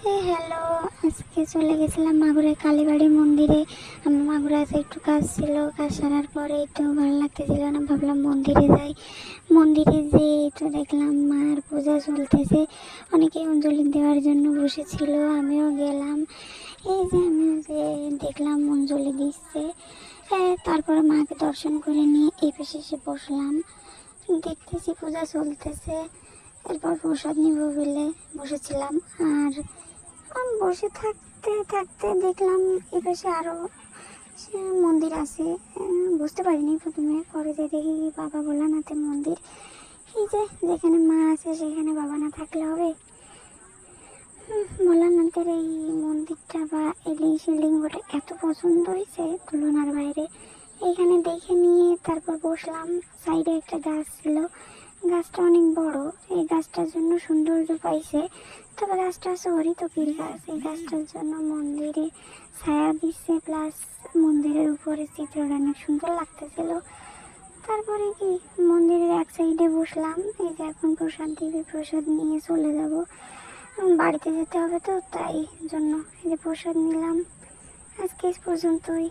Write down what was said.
Hello, আজকে চলে গেছিলাম মাগুরায় কালীবাড়ি মন্দিরে। আমার মাগুরাতে একটু কাজ ছিল, কাজ সারার পরে একটু ভালো লাগতেছিল না, ভাবলাম মন্দিরে যাই। মন্দিরে যেয়ে তো দেখলাম মার পূজা চলতেছে, অনেকে অঞ্জলি দেওয়ার জন্য বসেছিল, আমিও গেলাম। এই যে আমিও যে দেখলাম অঞ্জলি দিচ্ছে। তারপরে মাকে দর্শন করে নিয়ে এই পাশে এসে বসলাম, দেখতেছি পূজা চলতেছে। এরপর প্রসাদ নিব বলে বসেছিলাম। আর আমি বসে থাকতে থাকতে দেখলাম এপাশে আরও মন্দির আছে। বুঝতে পারিনি প্রথমে, পরে যে দেখি বাবা ভোলানাথের মন্দির। এই যে যেখানে মা আছে সেখানে বাবা না থাকলে হবে? ভোলানাথের এই মন্দিরটা বা এই শিবলিঙ্গটা এত পছন্দ হয়েছে তুলনার বাইরে। এইখানে দেখে নিয়ে তারপর বসলাম। সাইডে একটা গাছ ছিল, গাছটা অনেক বড়, এই গাছটার জন্য সৌন্দর্য পাইছে। তবে গাছটা হচ্ছে হরিতকির গাছ, এই গাছটার জন্য মন্দিরে ছায়া দিচ্ছে, প্লাস মন্দিরের উপরে চিত্রটা অনেক সুন্দর লাগতেছিল। তারপরে কি মন্দিরের এক সাইডে বসলাম। এই যে এখন প্রসাদ দিবে, প্রসাদ নিয়ে চলে যাব, বাড়িতে যেতে হবে তো, তাই জন্য এই যে প্রসাদ নিলাম। আজকে পর্যন্তই।